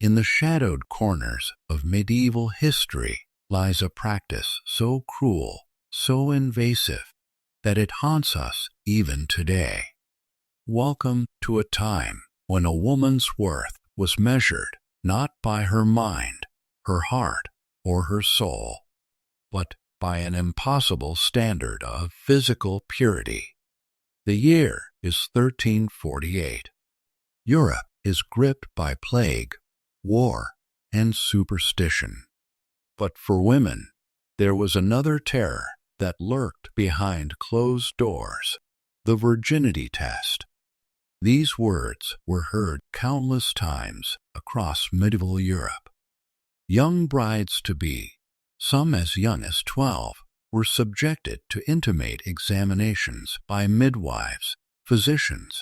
In the shadowed corners of medieval history lies a practice so cruel, so invasive, that it haunts us even today. Welcome to a time when a woman's worth was measured not by her mind, her heart, or her soul, but by an impossible standard of physical purity. The year is 1348. Europe is gripped by plague, war, and superstition. But for women, there was another terror that lurked behind closed doors: the virginity test. These words were heard countless times across medieval Europe. Young brides-to-be, some as young as 12, were subjected to intimate examinations by midwives, physicians,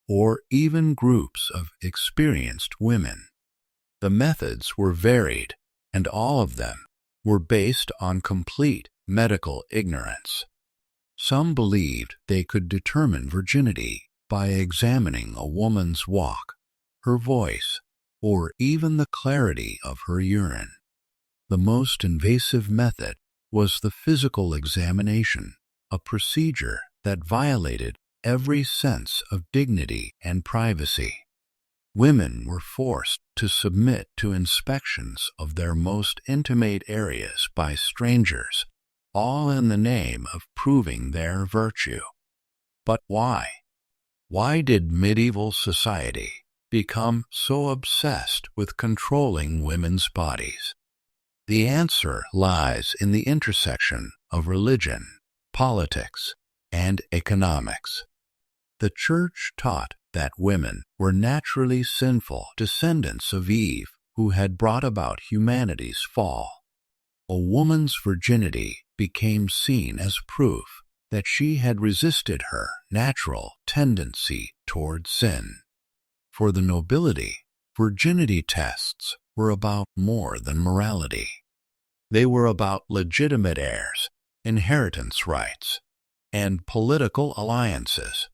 or even groups of experienced women. The methods were varied, and all of them were based on complete medical ignorance. Some believed they could determine virginity by examining a woman's walk, her voice, or even the clarity of her urine. The most invasive method was the physical examination, a procedure that violated every sense of dignity and privacy. Women were forced to submit to inspections of their most intimate areas by strangers, all in the name of proving their virtue. But why? Why did medieval society become so obsessed with controlling women's bodies? The answer lies in the intersection of religion, politics, and economics. The Church taught that women were naturally sinful descendants of Eve who had brought about humanity's fall. A woman's virginity became seen as proof that she had resisted her natural tendency toward sin. For the nobility, virginity tests were about more than morality. They were about legitimate heirs, inheritance rights, and political alliances.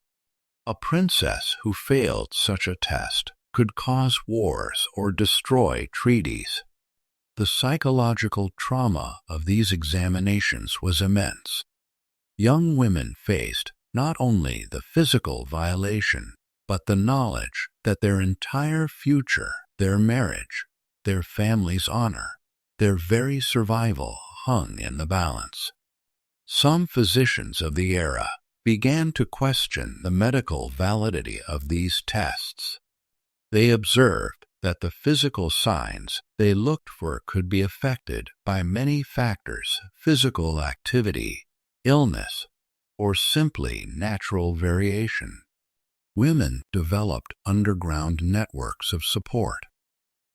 A princess who failed such a test could cause wars or destroy treaties. The psychological trauma of these examinations was immense. Young women faced not only the physical violation, but the knowledge that their entire future, their marriage, their family's honor, their very survival hung in the balance. Some physicians of the era began to question the medical validity of these tests. They observed that the physical signs they looked for could be affected by many factors: physical activity, illness, or simply natural variation. Women developed underground networks of support.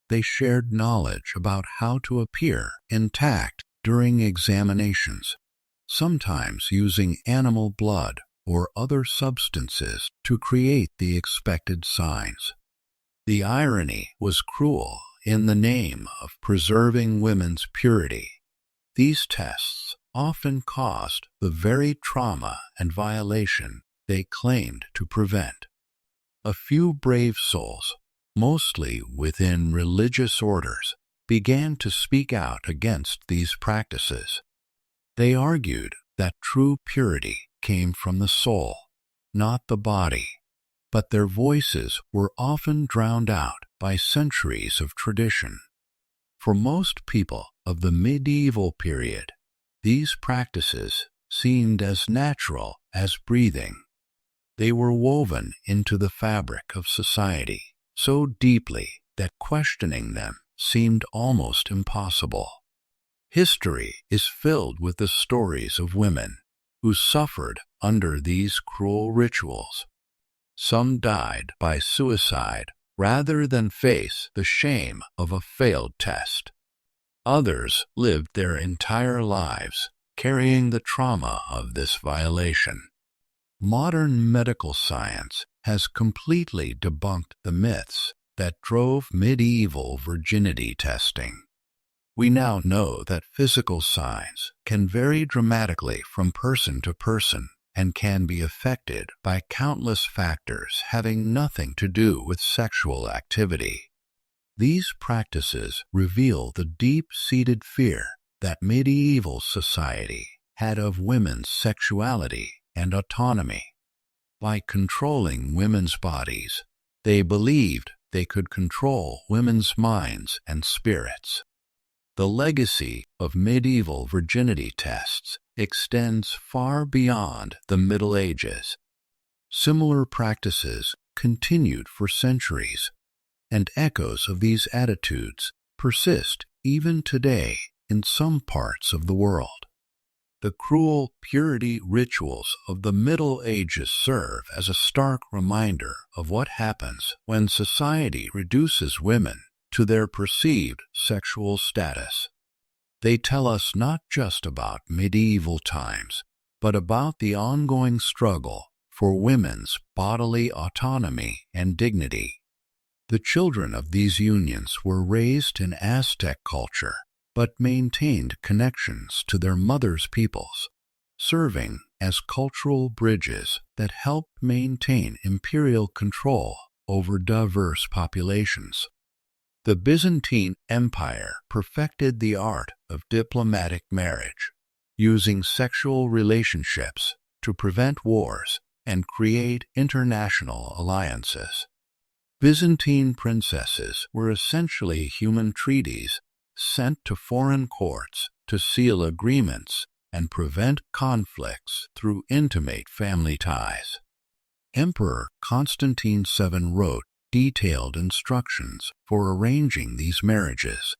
They shared knowledge about how to appear intact during examinations, sometimes using animal blood or other substances to create the expected signs. The irony was cruel. In the name of preserving women's purity, these tests often caused the very trauma and violation they claimed to prevent. A few brave souls, mostly within religious orders, began to speak out against these practices. They argued that true purity came from the soul, not the body, but their voices were often drowned out by centuries of tradition. For most people of the medieval period, these practices seemed as natural as breathing. They were woven into the fabric of society so deeply that questioning them seemed almost impossible. History is filled with the stories of women who suffered under these cruel rituals. Some died by suicide rather than face the shame of a failed test. Others lived their entire lives carrying the trauma of this violation. Modern medical science has completely debunked the myths that drove medieval virginity testing. We now know that physical signs can vary dramatically from person to person and can be affected by countless factors having nothing to do with sexual activity. These practices reveal the deep-seated fear that medieval society had of women's sexuality and autonomy. By controlling women's bodies, they believed they could control women's minds and spirits. The legacy of medieval virginity tests extends far beyond the Middle Ages. Similar practices continued for centuries, and echoes of these attitudes persist even today in some parts of the world. The cruel purity rituals of the Middle Ages serve as a stark reminder of what happens when society reduces women to their perceived sexual status. They tell us not just about medieval times, but about the ongoing struggle for women's bodily autonomy and dignity. The children of these unions were raised in Aztec culture, but maintained connections to their mother's peoples, serving as cultural bridges that helped maintain imperial control over diverse populations. The Byzantine Empire perfected the art of diplomatic marriage, using sexual relationships to prevent wars and create international alliances. Byzantine princesses were essentially human treaties sent to foreign courts to seal agreements and prevent conflicts through intimate family ties. Emperor Constantine VII wrote detailed instructions for arranging these marriages,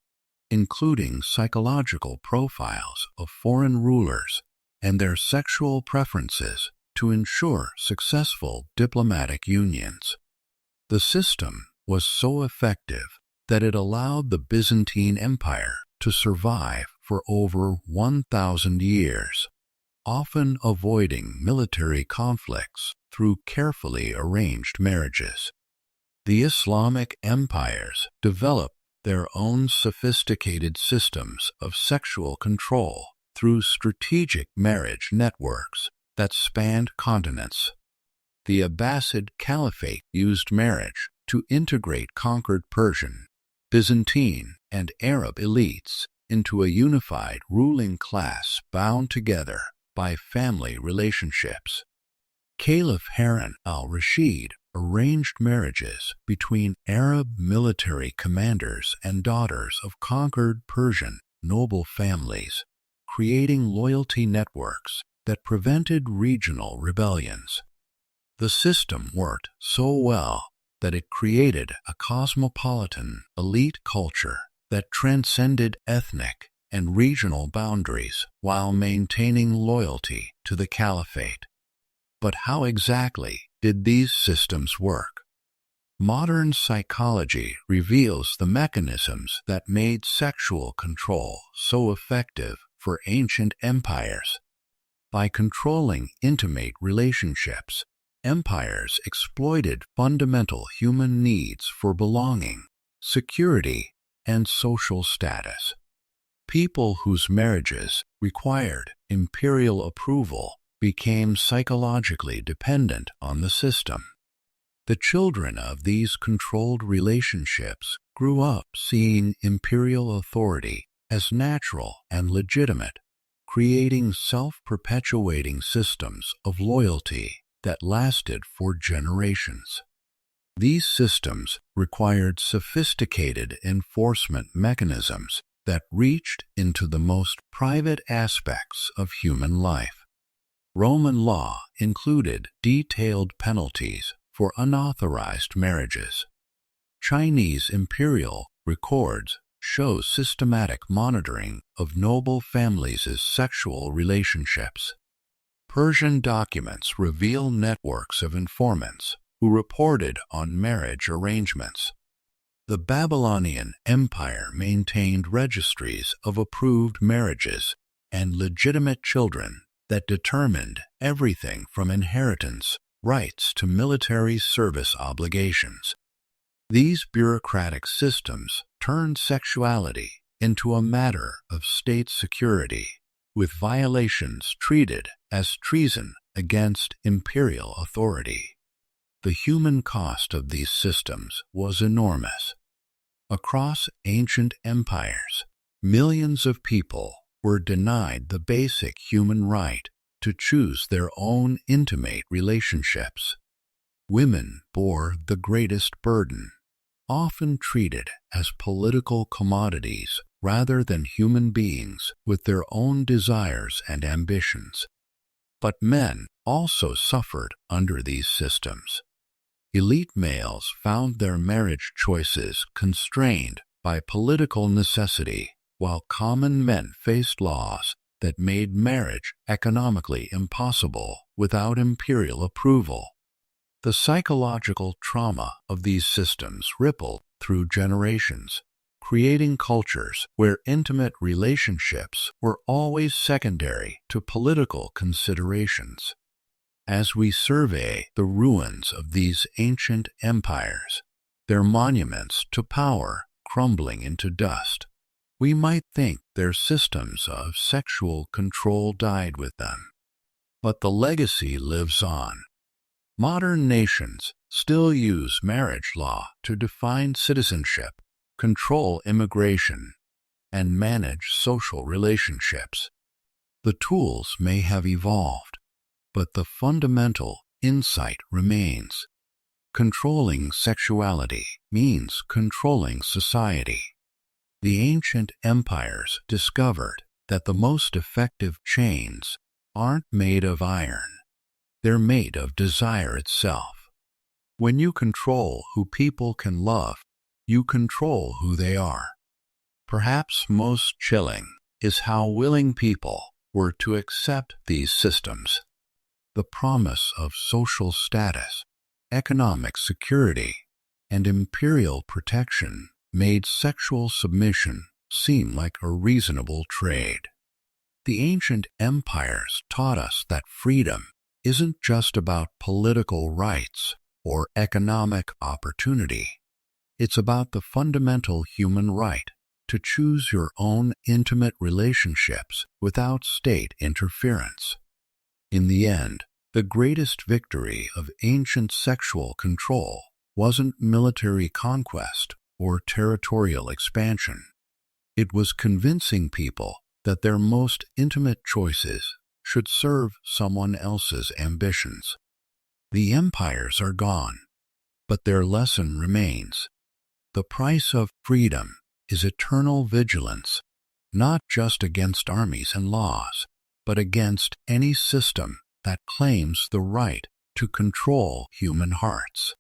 including psychological profiles of foreign rulers and their sexual preferences to ensure successful diplomatic unions. The system was so effective that it allowed the Byzantine Empire to survive for over 1,000 years, often avoiding military conflicts through carefully arranged marriages. The Islamic empires developed their own sophisticated systems of sexual control through strategic marriage networks that spanned continents. The Abbasid Caliphate used marriage to integrate conquered Persian, Byzantine, and Arab elites into a unified ruling class bound together by family relationships. Caliph Harun al-Rashid arranged marriages between Arab military commanders and daughters of conquered Persian noble families, creating loyalty networks that prevented regional rebellions. The system worked so well that it created a cosmopolitan elite culture that transcended ethnic and regional boundaries while maintaining loyalty to the caliphate. But how exactly did these systems work? Modern psychology reveals the mechanisms that made sexual control so effective for ancient empires. By controlling intimate relationships, empires exploited fundamental human needs for belonging, security, and social status. People whose marriages required imperial approval became psychologically dependent on the system. The children of these controlled relationships grew up seeing imperial authority as natural and legitimate, creating self-perpetuating systems of loyalty that lasted for generations. These systems required sophisticated enforcement mechanisms that reached into the most private aspects of human life. Roman law included detailed penalties for unauthorized marriages. Chinese imperial records show systematic monitoring of noble families' sexual relationships. Persian documents reveal networks of informants who reported on marriage arrangements. The Babylonian Empire maintained registries of approved marriages and legitimate children that determined everything from inheritance rights to military service obligations. These bureaucratic systems turned sexuality into a matter of state security, with violations treated as treason against imperial authority. The human cost of these systems was enormous. Across ancient empires, millions of people were denied the basic human right to choose their own intimate relationships. Women bore the greatest burden, often treated as political commodities rather than human beings with their own desires and ambitions. But men also suffered under these systems. Elite males found their marriage choices constrained by political necessity, while common men faced laws that made marriage economically impossible without imperial approval. The psychological trauma of these systems rippled through generations, creating cultures where intimate relationships were always secondary to political considerations. As we survey the ruins of these ancient empires, their monuments to power crumbling into dust, we might think their systems of sexual control died with them. But the legacy lives on. Modern nations still use marriage law to define citizenship, control immigration, and manage social relationships. The tools may have evolved, but the fundamental insight remains. Controlling sexuality means controlling society. The ancient empires discovered that the most effective chains aren't made of iron. They're made of desire itself. When you control who people can love, you control who they are. Perhaps most chilling is how willing people were to accept these systems. The promise of social status, economic security, and imperial protection made sexual submission seem like a reasonable trade. The ancient empires taught us that freedom isn't just about political rights or economic opportunity. It's about the fundamental human right to choose your own intimate relationships without state interference. In the end, the greatest victory of ancient sexual control wasn't military conquest or territorial expansion. It was convincing people that their most intimate choices should serve someone else's ambitions. The empires are gone, but their lesson remains. The price of freedom is eternal vigilance, not just against armies and laws, but against any system that claims the right to control human hearts.